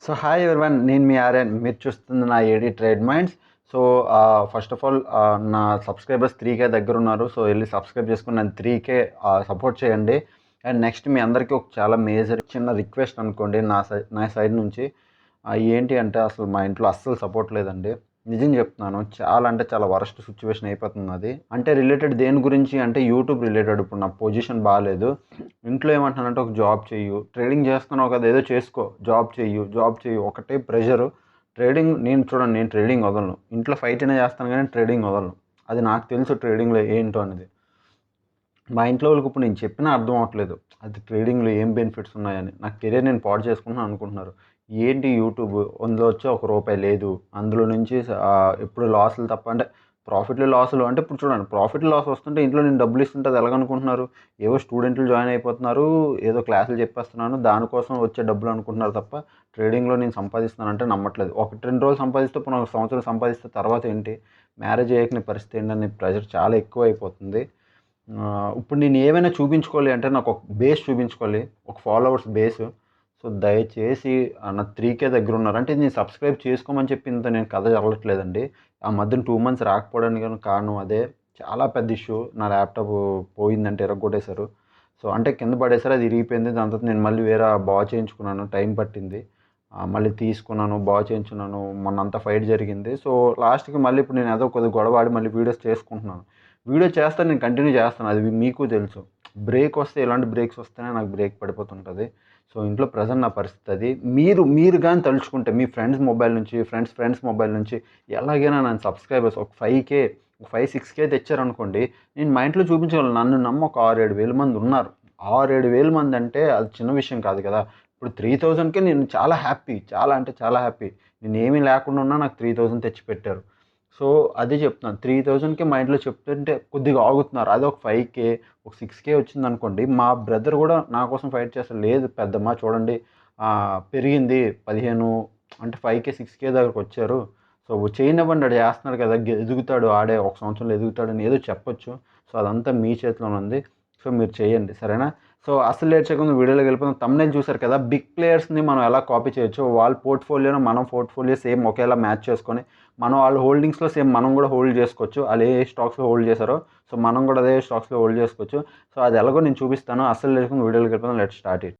So hi everyone, నేను మీ ఆర్యన్. మీరు చూస్తుంది నా AD trade minds. So first of all నా సబ్స్క్రైబర్స్ 3K దగ్గర ఉన్నారు. సో వెళ్ళి సబ్స్క్రైబ్ చేసుకుని నన్ను 3K సపోర్ట్ చేయండి. అండ్ నెక్స్ట్ మీ అందరికీ ఒక చాలా మేజర్ చిన్న రిక్వెస్ట్ అనుకోండి నా సైడ్ నుంచి. ఏంటి అంటే అసలు మా ఇంట్లో అస్సలు సపోర్ట్ లేదండి. నిజం చెప్తున్నాను, చాలా అంటే చాలా వరస్ట్ సిచ్యువేషన్ అయిపోతుంది అది. అంటే రిలేటెడ్ దేని గురించి అంటే యూట్యూబ్ రిలేటెడ్. ఇప్పుడు నా పొజిషన్ బాగాలేదు. ఇంట్లో ఏమంటున్నానంటే ఒక జాబ్ చెయ్యు, ట్రేడింగ్ చేస్తున్నావు కదా ఏదో చేసుకో, జాబ్ చెయ్యు ఒకటే ప్రెషరు. ట్రేడింగ్ నేను ట్రేడింగ్ వదలను. ఇంట్లో ఫైట్ అయినా చేస్తాను కానీ ట్రేడింగ్ వదలను. అది నాకు తెలుసు ట్రేడింగ్లో ఏంటో అనేది. మా ఇంట్లో వాళ్ళకి ఇప్పుడు నేను చెప్పినా అర్థం అవ్వట్లేదు అది ట్రేడింగ్లో ఏం బెనిఫిట్స్ ఉన్నాయని. నా కెరీర్ నేను పాడు చేసుకుంటున్నాను అనుకుంటున్నారు. ఏంటి యూట్యూబ్, అందులో వచ్చి ₹1 లేదు. అందులో నుంచి ఎప్పుడు లాసులు తప్ప, అంటే ప్రాఫిట్లు లాసులు అంటే ఇప్పుడు చూడండి, ప్రాఫిట్ లాస్ వస్తుంటే ఇంట్లో నేను డబ్బులు ఇస్తుంటే అది ఎలాగనుకుంటున్నారు? ఏవో స్టూడెంట్లు జాయిన్ అయిపోతున్నారు, ఏదో క్లాసులు చెప్పేస్తున్నాను దానికోసం వచ్చే డబ్బులు అనుకుంటున్నారు తప్ప ట్రేడింగ్లో నేను సంపాదిస్తున్నానంటే నమ్మట్లేదు. 1-2 రోజులు సంపాదిస్తే ఇప్పుడు ఒక సంవత్సరం సంపాదిస్తే తర్వాత ఏంటి? మ్యారేజ్ అయ్యాక నీ పరిస్థితి ఏంటని ప్రెషర్ చాలా ఎక్కువ అయిపోతుంది. ఇప్పుడు నేను ఏమైనా చూపించుకోవాలి అంటే నాకు ఒక బేస్ చూపించుకోవాలి, ఒక ఫాలోవర్స్ బేస్. సో దయచేసి నా 3K దగ్గర ఉన్నారు అంటే నేను సబ్స్క్రైబ్ చేసుకోమని చెప్పి ఇంత నేను కథ చదవట్లేదండి. ఆ మధ్యన 2 months రాకపోవడానికి కారణం అదే. చాలా పెద్ద ఇష్యూ. నా ల్యాప్టాప్ పోయిందంటే ఇరగ్గొట్టేశారు. సో అంటే కింద పడేసారు, అది ఇరిగిపోయింది. దాని తర్వాత నేను మళ్ళీ వేరే బాగు చేయించుకున్నాను, టైం పట్టింది. మళ్ళీ తీసుకున్నాను, బాగు చేయించుకున్నాను. మొన్న అంతా ఫైట్ జరిగింది. సో లాస్ట్కి మళ్ళీ ఇప్పుడు నేను ఏదో కొద్దిగా గొడవ ఆడి మళ్ళీ వీడియోస్ చేసుకుంటున్నాను. వీడియో చేస్తాను, నేను కంటిన్యూ చేస్తాను, అది మీకు తెలుసు. బ్రేక్ వస్తే ఇలాంటి బ్రేక్స్ వస్తేనే నాకు బ్రేక్ పడిపోతుంటుంది. సో ఇంట్లో ప్రెజెంట్ నా పరిస్థితి అది. మీరు కానీ తలుచుకుంటే మీ ఫ్రెండ్స్ మొబైల్ నుంచి, ఫ్రెండ్స్ మొబైల్ నుంచి ఎలాగైనా నన్ను సబ్స్క్రైబర్స్ ఒక 5K, 5-6K తెచ్చారనుకోండి, నేను మా ఇంట్లో చూపించగలను. నన్ను నమ్మ ఒక 6-7 వేల మంది ఉన్నారు. 6-7 వేల మంది అంటే అది చిన్న విషయం కాదు కదా. ఇప్పుడు 3000కే నేను చాలా హ్యాపీ, చాలా అంటే చాలా హ్యాపీ. నేను ఏమీ లేకుండా ఉన్నా నాకు 3000 తెచ్చిపెట్టారు. సో అదే చెప్తున్నాను, 3000కి మా ఇంట్లో చెప్తుంటే కొద్దిగా ఆగుతున్నారు. అదే ఒక 5K, ఒక 6K వచ్చిందనుకోండి, మా బ్రదర్ కూడా నా కోసం ఫైట్ చేస్తారు. లేదు పెద్దమ్మ చూడండి, పెరిగింది 15, అంటే 5K 6K దగ్గరకు వచ్చారు. సో చేయనివ్వండి, ఆడు చేస్తున్నాడు కదా, ఎదుగుతాడు, ఆడే ఒక సంవత్సరంలో ఎదుగుతాడని ఏదో చెప్పొచ్చు. సో అదంతా మీ చేతిలోనే ఉంది. సో మీరు చేయండి, సరేనా? సో అసలు లేట్ చేయకుండా వీడియోలోకి వెళ్ళిపోతాం. థంబ్నెయిల్ చూసారు కదా, బిగ్ ప్లేయర్స్ని మనం ఎలా కాపీ చేయొచ్చు, వాళ్ళ పోర్ట్ఫోలియోను మనం పోర్ట్ఫోలియో సేమ్ ఒకేలా మ్యాచ్ చేసుకొని మనం వాళ్ళ హోల్డింగ్స్లో సేమ్ మనం కూడా హోల్డ్ చేసుకోవచ్చు. వాళ్ళు ఏ స్టాక్స్లో హోల్డ్ చేశారో సో మనం కూడా అదే స్టాక్స్లో హోల్డ్ చేసుకోవచ్చు. సో అది ఎలాగో నేను చూపిస్తాను. అసలు లేకుండా వీడియోలోకి వెళ్ళిపోతాం. Let start it.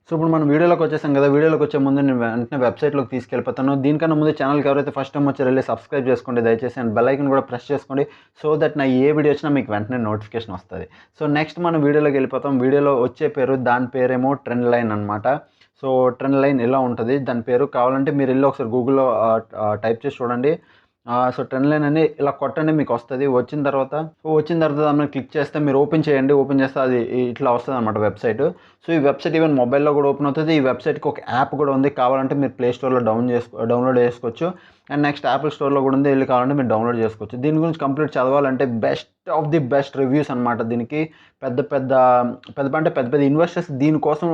సో ఇప్పుడు మనం వీడియోలోకి వచ్చేసాం కదా. వీడియోలోకి వచ్చే ముందు నేను వెంటనే వెబ్సైట్లోకి తీసుకెళ్ళిపోతాను. దీనికన్నా ముందు ఛానల్కి ఎవరైతే ఫస్ట్ టైం వచ్చారో వెళ్ళి సబ్స్క్రైబ్ చేసుకోండి దయచేసి. అండ్ బెల్ ఐకన్ కూడా ప్రెస్ చేసుకోండి, సో దట్ నా ఏ వీడియో వచ్చినా మీకు వెంటనే నోటిఫికేషన్ వస్తుంది. సో నెక్స్ట్ మనం వీడియోలోకి వెళ్ళిపోతాం. వీడియోలో వచ్చే పేరు, దాని పేరేమో ట్రెండ్ లైన్ అనమాట. సో ట్రెండ్ లైన్ ఇలా ఉంటుంది దాని పేరు. కావాలంటే మీరు వెళ్ళి ఒకసారి గూగుల్లో టైప్ చేసి చూడండి. సో ట్రెండ్ లైన్ అని ఇలా కొట్టండి, మీకు వస్తుంది. వచ్చిన తర్వాత దాని మీద క్లిక్ చేస్తే మీరు ఓపెన్ చేయండి. ఓపెన్ చేస్తే అది ఇట్లా వస్తుంది అనమాట వెబ్సైట్. సో ఈ వెబ్సైట్ ఈవెన్ మొబైల్లో కూడా ఓపెన్ అవుతుంది. ఈ వెబ్సైట్కి ఒక యాప్ కూడా ఉంది, కావాలంటే మీరు ప్లే స్టోర్లో డౌన్లోడ్ చేసుకోవచ్చు. అండ్ నెక్స్ట్ యాపిల్ స్టోర్లో కూడా ఉంది, వెళ్ళి కావాలంటే మీరు డౌన్లోడ్ చేసుకోవచ్చు. దీని గురించి కంప్లీట్ చదవాలంటే best of the best reviews అనమాట. దీనికి పెద్ద పెద్ద పెద్ద పెద్ద ఇన్వెస్టర్స్ దీనికోసం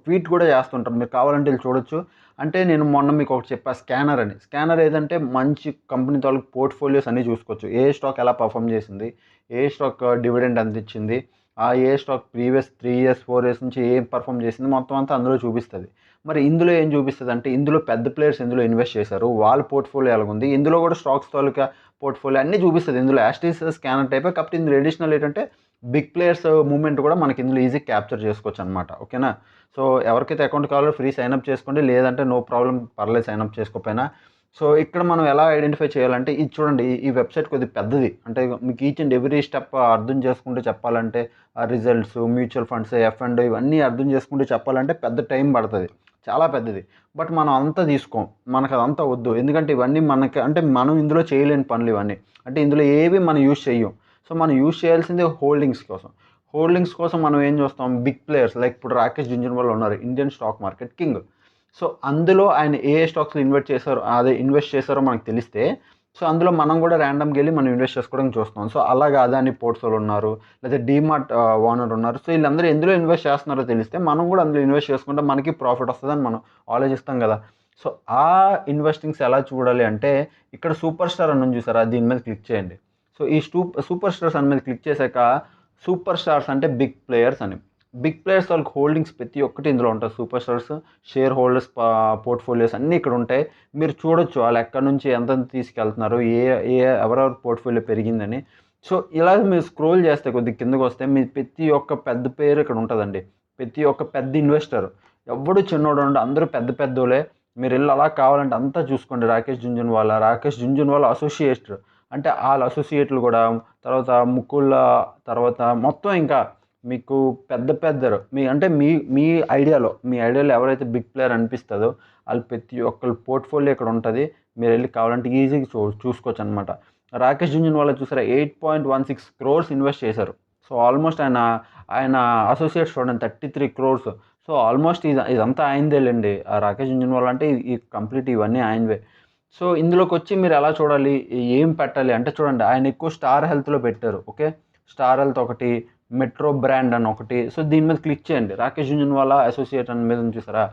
ట్వీట్ కూడా చేస్తుంటారు, మీరు కావాలంటే వెళ్ళి చూడొచ్చు. అంటే నేను మొన్న మీకు ఒకటి చెప్పా, స్కానర్ అని. స్కానర్ ఏదంటే మంచి కంపెనీ తాలూకు పోర్ట్ఫోలియోస్ అన్నీ చూసుకోవచ్చు. ఏ స్టాక్ ఎలా పర్ఫామ్ చేసింది, ఏ స్టాక్ డివిడెండ్ ఎంత ఇచ్చింది, ఏ స్టాక్ ప్రీవియస్ 3 years 4 years నుంచి ఏం పర్ఫామ్ చేసింది, మొత్తం అంతా అందులో చూపిస్తుంది. మరి ఇందులో ఏం చూపిస్తుంది అంటే, ఇందులో పెద్ద ప్లేయర్స్ ఇందులో ఇన్వెస్ట్ చేశారు, వాళ్ళ పోర్ట్ఫోలియో ఎలాగుంది, ఇందులో కూడా స్టాక్స్ తాలూకా పోర్ట్ఫోలియో అన్నీ చూపిస్తుంది. ఇందులో యాస్టీస్ స్కానర్ టైపే, కాకపోతే ఇందులో ఎడిషనల్ ఏంటంటే బిగ్ ప్లేయర్స్ మూవ్మెంట్ కూడా మనకి ఇందులో ఈజీ క్యాప్చర్ చేసుకోవచ్చు అనమాట. ఓకేనా? సో ఎవరికైతే అకౌంట్ కావాలో ఫ్రీ సైన్అప్ చేసుకోండి, లేదంటే నో ప్రాబ్లం, పర్లేదు సైన్అప్ చేసుకోకపోయినా. సో ఇక్కడ మనం ఎలా ఐడెంటిఫై చేయాలంటే, ఇది చూడండి, ఈ వెబ్సైట్ కొద్దిగా పెద్దది. అంటే మీకు ఈచ్ అండ్ ఎవ్రీ స్టెప్ అర్థం చేసుకుంటూ చెప్పాలంటే, రిజల్ట్స్, మ్యూచువల్ ఫండ్స్, F&O ఇవన్నీ అర్థం చేసుకుంటూ చెప్పాలంటే పెద్ద టైం పడుతుంది, చాలా పెద్దది. బట్ మనం అంతా తీసుకోం, మనకు అదంతా వద్దు. ఎందుకంటే ఇవన్నీ మనకి, అంటే మనం ఇందులో చేయలేని పనులు ఇవన్నీ. అంటే ఇందులో ఏవి మనం యూజ్ చేయం. సో మనం యూజ్ చేయాల్సింది హోల్డింగ్స్ కోసం. మనం ఏం చూస్తాం, బిగ్ ప్లేయర్స్ లైక్ ఇప్పుడు రాకేష్ జుంజున్వాలా ఉన్నారు, Indian stock market king. So అందులో ఆయన ఏ స్టాక్స్లో ఇన్వెస్ట్ చేశారో మనకు తెలిస్తే, సో అందులో మనం కూడా ర్యాండమ్గా వెళ్ళి మనం ఇన్వెస్ట్ చేసుకోవడానికి చూస్తాం. సో అలాగా అదాని పోర్ట్ఫోలియో ఉన్నారు, లేదా డీమార్ట్ ఓనర్ ఉన్నారు. సో వీళ్ళందరూ ఎందులో ఇన్వెస్ట్ చేస్తున్నారో తెలిస్తే మనం కూడా అందులో ఇన్వెస్ట్ చేసుకుంటే మనకి ప్రాఫిట్ వస్తుందని మనం ఆలోచిస్తాం కదా. సో ఆ ఇన్వెస్టింగ్స్ ఎలా చూడాలి అంటే, ఇక్కడ సూపర్ స్టార్ అని చూసారా, దీని మీద క్లిక్ చేయండి. సో ఈ సూపర్ స్టార్స్ అని మీద క్లిక్ చేశాక సూపర్ స్టార్స్ అంటే బిగ్ ప్లేయర్స్ అని. బిగ్ ప్లేయర్స్ వాళ్ళకి హోల్డింగ్స్ ప్రతి ఒక్కటి ఇందులో ఉంటాయి. Super stars share holders portfolios అన్నీ ఇక్కడ ఉంటాయి. మీరు చూడొచ్చు వాళ్ళు ఎక్కడి నుంచి ఎంతెంత తీసుకెళ్తున్నారు, ఎవరెవరి పోర్ట్‌ఫోలియో పెరిగిందని. సో, ఇలాగ మీరు స్క్రోల్ చేస్తే కొద్దిగా కిందకొస్తే మీ ప్రతి ఒక్క పెద్ద పేరు ఇక్కడ ఉంటదండి. ప్రతి ఒక్క పెద్ద ఇన్వెస్టర్. ఎవ్వడు చిన్నోడు ఉండడు. అందరూ పెద్ద పెద్దోళ్ళే. మీరెళ్లి అలా కావాలంటే అంతా చూసుకోండి. రాకేష్ జుంజున్వాలా అసోసియేట్ అంటే ఆళ్ళ అసోసియేట్లు గూడా తర్వాత ముకుల్ తర్వాత మొత్తం ఇంకా మీకు పెద్ద పెద్దరు అంటే మీ ఐడియాలో ఎవరైతే బిగ్ ప్లేయర్ అనిపిస్తదో ఆళ్ళు ప్రతి ఒక్కళ్ళ పోర్ట్‌ఫోలియో ఇక్కడ ఉంటది. మీరెళ్లి కావాలంటే ఈజీగా చూసుకోవచ్చనమాట. రాకేష్ జుంజున్వాలా చూసారా 8.16 క్రోర్స్ ఇన్వెస్ట్ చేశారు. సో, ఆల్‌మోస్ట్ ఆయన అసోసియేట్స్ చూడండి 33 క్రోర్స్. సో, ఆల్‌మోస్ట్ ఇదంతా ఆయనదేలెండి. ఆ రాకేష్ జుంజున్వాలా అంటే ఈ కంప్లీట్ ఇవన్నీ ఆయనవే. సో, ఇందులోకొచ్చి మీరెలా చూడాలి? ఏం పెట్టాలి? అంటే చూడండి ఆయన ఎక్కువ స్టార్ హెల్త్‌లో పెట్టారు. ఓకే. స్టార్ హెల్త్ ఒకటి, మెట్రో బ్రాండ్ అని ఒకటి. సో, దీని మీద క్లిక్ చేయండి. రాకేష్ జుంజున్వాలా అసోసియేట్ అని మీద ఉంది చూసారా?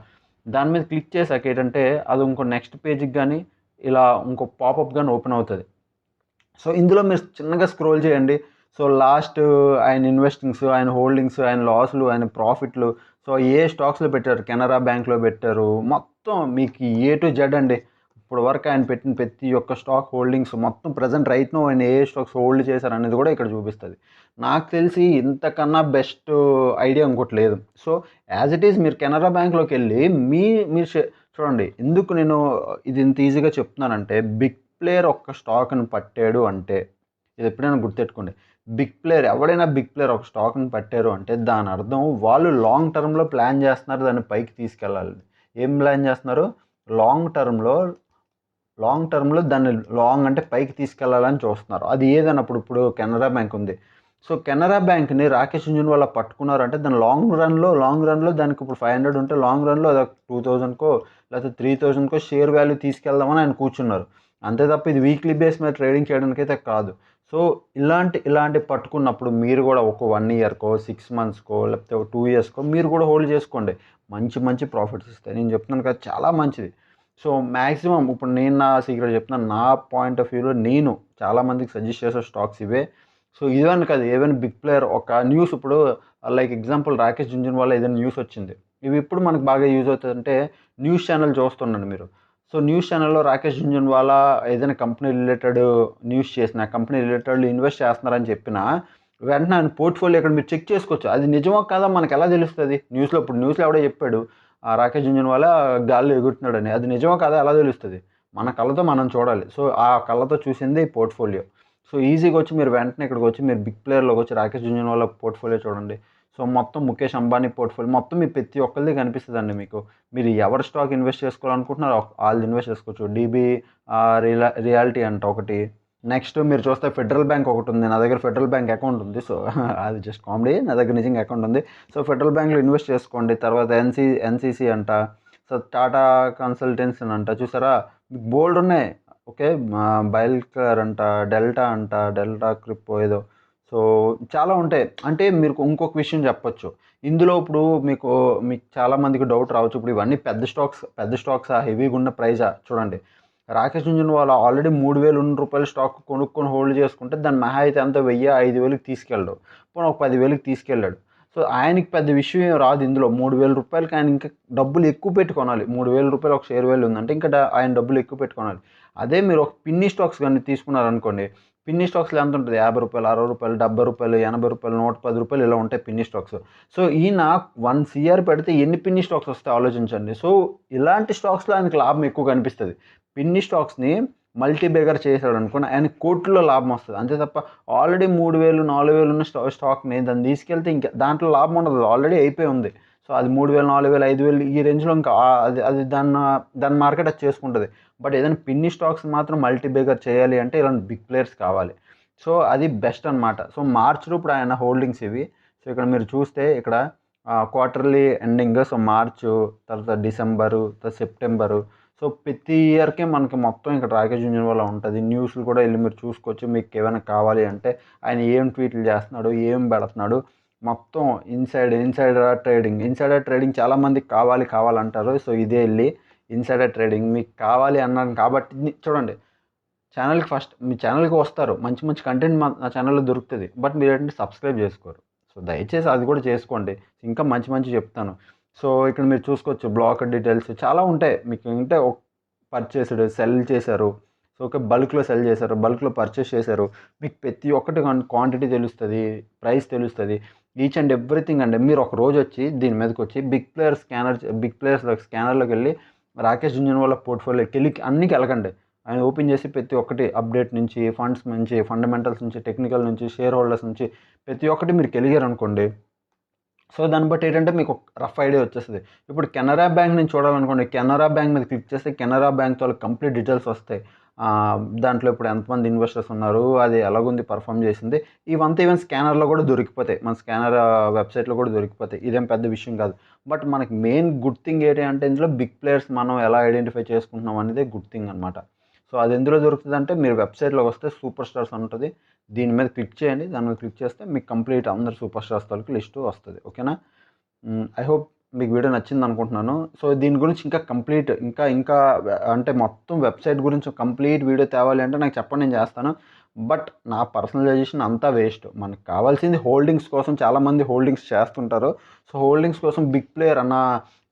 దాని మీద క్లిక్ చేశాక ఏంటంటే అది ఇంకో నెక్స్ట్ పేజ్‌కి గాని, ఇలా ఇంకో పాపప్ గాని ఓపెన్ అవుతది. సో, ఇందులో మీరు చిన్నగా స్క్రోల్ చేయండి. సో, లాస్ట్ ఆయన ఇన్వెస్టింగ్స్, ఆయన హోల్డింగ్స్, ఆయన లాస్‌లు, ఆయన ప్రాఫిట్‌లు, సో, ఏ స్టాక్స్‌లో పెట్టారు, కెనరా బ్యాంక్‌లో పెట్టారు. మొత్తం మీకు ఏ టు జెడ్ అండి. ఇప్పటి వరకు ఆయన పెట్టిన ప్రతి ఒక్క స్టాక్ హోల్డింగ్స్ మొత్తం ప్రెజెంట్ రైట్ నౌ ఆయన ఏ స్టాక్స్ హోల్డ్ చేశారనేది కూడా ఇక్కడ చూపిస్తది. నాకు తెలిసి ఇంతకన్నా బెస్ట్ ఐడియా ఇంకోటి లేదు. సో, యాజ్ ఇట్ ఈజ్ మీరు కెనరా బ్యాంక్‌లోకెళ్ళి మీ మీరు చూడండి ఎందుకు నేను ఇది ఇంత ఈజీగా చెప్తున్నానంటే బిగ్ ప్లేయర్ ఒక్క స్టాక్‌ని పట్టాడు అంటే, ఇది ఎప్పుడైనా గుర్తెట్టుకోండి. ఎవడైనా బిగ్ ప్లేయర్ ఒక స్టాక్‌ని పట్టారు అంటే దాని అర్థం వాళ్ళు లాంగ్ టర్మ్‌లో ప్లాన్ చేస్తున్నారు దాన్ని పైకి తీసుకెళ్ళాలి. ఏం ప్లాన్ చేస్తున్నారు? లాంగ్ టర్మ్‌లో దాన్ని లాంగ్ అంటే పైకి తీసుకెళ్లాలని చూస్తున్నారు. అది ఏదైనా ఇప్పుడు కెనరా బ్యాంక్ ఉంది. సో, కెనరా బ్యాంక్‌ని రాకేష్ జుంజున్వాలా పట్టుకున్నారంటే దాని లాంగ్ రన్‌లో దానికి ఇప్పుడు 500 ఉంటే లాంగ్ రన్‌లో అది 2000కో లేకపోతే 3000కో షేర్ వాల్యూ తీసుకెళ్దామని ఆయన కూర్చున్నారు. అంతే తప్ప ఇది వీక్లీ బేస్ మీద ట్రేడింగ్ చేయడానికైతే కాదు. సో, ఇలాంటి పట్టుకున్నప్పుడు మీరు కూడా ఒక 1 ఇయర్‌కో, 6 మంత్స్‌కో లేకపోతే ఒక 2 ఇయర్స్‌కో మీరు కూడా హోల్డ్ చేసుకోండి. మంచి ప్రాఫిట్స్ ఇస్తాయి. నేను చెప్తున్నాను కదా! చాలా మంచిది. సో, మాక్సిమం ఇప్పుడు నేను నా సీక్రెట్ చెప్తున్నాను. నా పాయింట్ ఆఫ్ వ్యూలో నేను చాలా మందికి సజెస్ట్ చేసే స్టాక్స్ ఇవే. సో, ఇవని కాదు ఏవైనా బిగ్ ప్లేయర్ ఒక న్యూస్ ఇప్పుడు లైక్ ఎగ్జాంపుల్ రాకేష్ జుంజున్వాలా ఏదైనా న్యూస్ వచ్చింది. ఇవి ఎప్పుడు మనకు బాగా యూజ్ అవుతదంటే న్యూస్ ఛానెల్ చూస్తుండండి మీరు. సో, న్యూస్ ఛానెల్‌లో రాకేష్ జుంజున్వాలా ఏదైనా కంపెనీ రిలేటెడ్ న్యూస్ చేసినా, కంపెనీ రిలేటెడ్ ఇన్వెస్ట్ చేస్తున్నారని చెప్పినా, వెంటనే ఆయన పోర్ట్‌ఫోలియో ఇక్కడ మీరు చెక్ చేసుకోవచ్చు. అది నిజమో కాదో మనకెలా తెలుస్తది? న్యూస్‌లో ఎవడో చెప్పాడు. రాకేష్ జుంజున్వాలా గాల్లో ఎగురుతున్నాడని. అది నిజమో కాదో ఎలా తెలుస్తది? మన కళ్ళతో మనం చూడాలి. సో, ఆ కళ్ళతో చూసిందే ఈ పోర్ట్‌ఫోలియో. సో, ఈజీగా వచ్చి మీరు వెంటనే ఇక్కడికొచ్చి మీరు బిగ్ ప్లేయర్‌లోకొచ్చి రాకేష్ జుంజున్వాలా పోర్ట్‌ఫోలియో చూడండి. సో, మొత్తం ముఖేష్ అంబానీ పోర్ట్‌ఫోలియో మొత్తం మీ ప్రతి ఒక్కళ్ళది కనిపిస్తదండి మీకు. మీరు ఎవరి స్టాక్ ఇన్వెస్ట్ చేసుకోవాలనుకుంటున్నారో ఆళ్ళది ఇన్వెస్ట్ చేసుకోవచ్చు. డీబీ రియాల్టీ అంట ఒకటి. నెక్స్ట్ మీరు చూస్తే ఫెడరల్ బ్యాంక్ ఒకటుంది. నా దగ్గర ఫెడరల్ బ్యాంక్ అకౌంట్ ఉంది. సో, అది జస్ట్ కామెడీ. నా దగ్గర నిజంగా అకౌంట్ ఉంది. సో, ఫెడరల్ బ్యాంక్‌లో ఇన్వెస్ట్ చేసుకోండి. తర్వాత ఎన్‌సీసీ అంట. సో, టాటా కన్సల్టెన్సీ అంట. చూసారా? బోలెడు ఉన్నాయి. ఓకే. బైల్‌కర్ అంట, డెల్టా క్రిప్పో ఏదో. సో, చాలా ఉంటాయి. అంటే మీరు ఇంకొక విషయం చెప్పొచ్చు. ఇందులో ఇప్పుడు మీకు చాలా మందికి డౌట్ రావచ్చు. ఇప్పుడు ఇవన్నీ పెద్ద స్టాక్సా? హెవీగున్న ప్రైజా? చూడండి. రాకేష్ జుంజున్వాలా ఆల్రెడీ రూ. 3000 స్టాక్ కొనుక్కొని హోల్డ్ చేసుకుంటే దాన్ని మహా అయితే ఎంత 1000, 5000కి తీసుకెళ్ళడు. పోనీ ఒక 10,000కి తీసుకెళ్ళాడు. సో, ఆయనకి పెద్ద విషయం ఏం రాదు ఇందులో. రూ. 3000కి ఆయన ఇంకా డబ్బులు ఎక్కువ పెట్టి కొనాలి. రూ. 3000 ఒక షేర్ వాల్యూ ఉందంటే ఇంకా ఆయన డబ్బులు ఎక్కువ పెట్టి కొనాలి. అదే మీరు ఒక పిన్నీ స్టాక్స్ గాని తీసుకున్నారనుకోండి. పిన్నీ స్టాక్స్‌లో ఎంత ఉంటది? రూ. 50, రూ. 60, రూ. 70, రూ. 80, రూ. 110 ఇలా ఉంటాయి పిన్నీ స్టాక్స్. సో, ఈయన 1 సీఆర్ పెడితే ఎన్ని పిన్నీ స్టాక్స్ వస్తాయో ఆలోచించండి. సో, ఇలాంటి స్టాక్స్‌లో ఆయనకి లాభం ఎక్కువ కనిపిస్తది. పిన్ని స్టాక్స్‌ని మల్టీ బేగర్ చేశాడనుకోండి ఆయనకి కోట్లలో లాభం వస్తది. అంతే తప్ప ఆల్రెడీ 3000, 4000 ఉన్న స్టాక్‌ని దాన్ని తీసుకెళ్తే ఇంక దాంట్లో లాభం ఉండదు. ఆల్రెడీ అయిపోయి ఉంది. సో, అది 3000, 4000, 5000 ఈ రేంజ్‌లో ఇంకా అది దాని మార్కెట్ అది చేసుకుంటది. బట్ ఏదైనా పిన్ని స్టాక్స్ మాత్రం మల్టీ బేగర్ చేయాలి అంటే ఇలాంటి బిగ్ ప్లేయర్స్ కావాలి. సో, అది బెస్ట్ అనమాట. సో, మార్చ్‌లో ఇప్పుడు ఆయన హోల్డింగ్స్ ఇవి. సో, ఇక్కడ మీరు చూస్తే ఇక్కడ క్వార్టర్లీ ఎండింగ్ సో, మార్చు, తర్వాత డిసెంబరు, తర్వాత సెప్టెంబరు. సో, ప్రతి ఇయర్‌కి మనకి మొత్తం ఇక్కడ రాకేష్ జుంజున్వాలా ఉంటది. న్యూస్‌లు కూడా ఎళ్లి మీరు చూసుకోవచ్చు. మీకేమైనా కావాలి అంటే ఆయన ఏం ట్వీట్లు చేస్తున్నాడు, ఏం పెడుతున్నాడు, మొత్తం ఇన్సైడర్ ట్రేడింగ్ చాలా మందికి కావాలంటారు. సో, ఇదే ఎళ్లి ఇన్సైడర్ ట్రేడింగ్ మీకు కావాలి అన్నాను కాబట్టి చూడండి ఛానల్‌కి ఫస్ట్ మీ ఛానల్‌కి వస్తారు. మంచి మంచి కంటెంట్ నా ఛానల్‌లో దొరుకుతది. బట్ మీరేంటంటే సబ్స్క్రైబ్ చేసుకోరు. సో, దయచేసి అది కూడా చేసుకోండి. ఇంకా మంచి మంచి చెప్తాను. సో, ఇక్కడ మీరు చూసుకోవచ్చు బ్లాక్ డీటెయిల్స్ చాలా ఉంటాయి. మీకు అంటే పర్చేస్డ్, సెల్ చేశారు. సో, ఓకే బల్క్‌లో సెల్ చేశారు. బల్క్‌లో పర్చేస్ చేశారు. మీకు ప్రతి ఒక్కటి క్వాంటిటీ తెలుస్తది. ప్రైస్ తెలుస్తది. ఈచ్ అండ్ ఎవ్రీథింగ్ అండి. మీరు ఒక రోజొచ్చి దీని మీదకొచ్చి బిగ్ ప్లేయర్స్ స్కానర్‌లోకెళ్ళి రాకేష్ జుంజునవాలా పోర్ట్‌ఫోలియోకెళ్ళి అన్నికెళ్ళకండి. ఆయన ఓపెన్ చేసి ప్రతి ఒక్కటి అప్డేట్ నుంచి, ఫండ్స్ నుంచి, ఫండమెంటల్స్ నుంచి, టెక్నికల్ నుంచి, షేర్ హోల్డర్స్ నుంచి ప్రతి ఒక్కటి మీరు కెలిగారనుకోండి. సో, దాన్ని బట్టి ఏంటంటే మీకు ఒక రఫ్ ఐడియా వచ్చేస్తది. ఇప్పుడు కెనరా బ్యాంక్ నేను చూడాలనుకోండి. కెనరా బ్యాంక్ మీద క్లిక్ చేస్తే కెనరా బ్యాంక్ తాలూకు కంప్లీట్ డీటెయిల్స్ వస్తాయి. దాంట్లో ఇప్పుడు ఎంతమంది ఇన్వెస్టర్స్ ఉన్నారు, అది ఎలాగుంది పర్ఫార్మ్ చేసింది. ఇవంతా ఈవెన్ స్కానర్‌లో కూడా దొరికిపోతాయి. మన స్కానర్ వెబ్‌సైట్‌లో కూడా దొరికిపోతాయి. ఇదేం పెద్ద విషయం కాదు. బట్ మనకి మెయిన్ గుడ్ థింగ్ ఏంటి అంటే ఇందులో బిగ్ ప్లేయర్స్ మనం ఎలా ఐడెంటిఫై చేసుకుంటున్నాం అనేదే గుడ్ థింగ్ అనమాట. సో, అది ఎందులో దొరుకుతదంటే మీరు వెబ్‌సైట్‌లోకి వస్తే సూపర్ స్టార్స్ అని ఉంటది. దీని మీద క్లిక్ చేయండి. దాని మీద క్లిక్ చేస్తే మీకు కంప్లీట్ అందరు సూపర్ స్టార్స్ తాలూకు లిస్టు వస్తది. ఓకేనా? ఐ హోప్ మీకు వీడియో నచ్చిందనుకుంటున్నాను. సో, దీని గురించి ఇంకా కంప్లీట్ ఇంకా అంటే మొత్తం వెబ్‌సైట్ గురించి కంప్లీట్ వీడియో తేవాలి అంటే నాకు చెప్పండి నేను చేస్తాను. బట్ నా పర్సనలైజేషన్ అంతా వేస్ట్. మనకు కావాల్సింది హోల్డింగ్స్ కోసం చాలామంది హోల్డింగ్స్ చేస్తుంటారు. సో, హోల్డింగ్స్ కోసం బిగ్ ప్లేయర్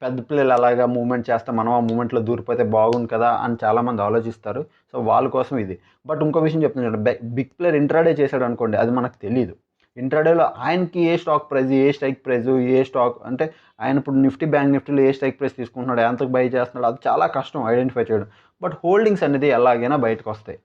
పెద్ద ప్లేయర్లు అలాగా మూవ్‌మెంట్ చేస్తే మనం ఆ మూవ్‌మెంట్‌లో దూరిపోతే బాగుండు కదా! అని చాలామంది ఆలోచిస్తారు. సో, వాళ్ళ కోసం ఇది. బట్ ఇంకో విషయం చెప్తాను చూడండి. బిగ్ ప్లేయర్ ఇంట్రాడే చేశాడనుకోండి అది మనకు తెలీదు. ఇంట్రాడేలో ఆయనకి ఏ స్టాక్ ప్రైస్, ఏ స్ట్రైక్ ప్రైస్, ఏ స్టాక్ అంటే ఆయన ఇప్పుడు బ్యాంక్ నిఫ్టీలో ఏ స్ట్రైక్ ప్రైస్ తీసుకుంటున్నాడు, ఎంతకు బై చేస్తున్నాడు అది చాలా కష్టం ఐడెంటిఫై చేయడం. బట్ హోల్డింగ్స్ అనేది ఎలాగైనా బయటకొస్తాయి.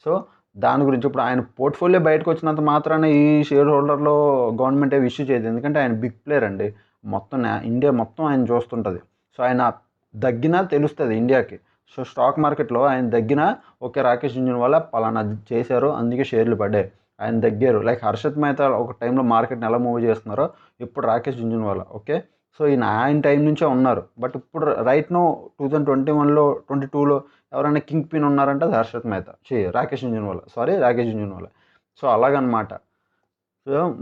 సో, దాని గురించి ఇప్పుడు ఆయన పోర్ట్‌ఫోలియో బయటకొచ్చినంత మాత్రాన ఈ షేర్ హోల్డర్‌లో గవర్నమెంట్ ఏమి ఇష్యూ చేయదు. ఎందుకంటే ఆయన బిగ్ ప్లేయర్ అండి. మొత్తం ఇండియా మొత్తం ఆయన చూస్తుంటది. సో, ఆయన దగ్గినా తెలుస్తది ఇండియాకి. సో, స్టాక్ మార్కెట్‌లో ఆయన దగ్గినా ఓకే. రాకేష్ జుంజునవాలా పలానా చేశారు. అందుకే షేర్లు పడ్డాయి. ఆయన దగ్గారు. లైక్ హర్షత్ మెహతా ఒక టైంలో మార్కెట్‌ని ఎలా మూవ్ చేస్తున్నారో ఇప్పుడు రాకేష్ జుంజునవాలా. ఓకే. సో, ఆయన టైం నుంచే ఉన్నారు. బట్ ఇప్పుడు రైట్ నౌ 2021లో, 22లో ఎవరైనా కింగ్ పిన్ ఉన్నారంటే అది హర్షత్ మెహతా. రాకేష్ జుంజునవాలా. రాకేష్ జుంజునవాలా. సో, అలాగనమాట. సో,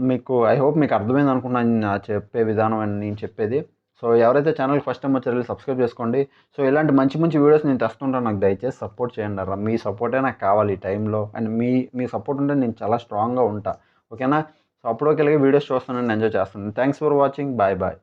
ఐ హోప్ మీకు అర్థమైంది అనుకుంటున్నాను నా చెప్పే విధానం అని నేను చెప్పేది. సో, ఎవరైతే ఛానల్‌కి ఫస్ట్ టైమ్ వచ్చారో సబ్స్క్రైబ్ చేసుకోండి. సో, ఇలాంటి మంచి మంచి వీడియోస్ నేను తెస్తుంటాను. నాకు దయచేసి సపోర్ట్ చేయండి. మీ సపోర్టే నాకు కావాలి ఈ టైంలో. అండ్ మీ సపోర్ట్ ఉంటే నేను చాలా స్ట్రాంగ్‌గా ఉంటా. ఓకేనా? సో, అప్పటివరకు ఇలాగే వీడియోస్ చూస్తానండి ఎంజాయ్ చేస్తాను. Thanks for watching. Bye bye.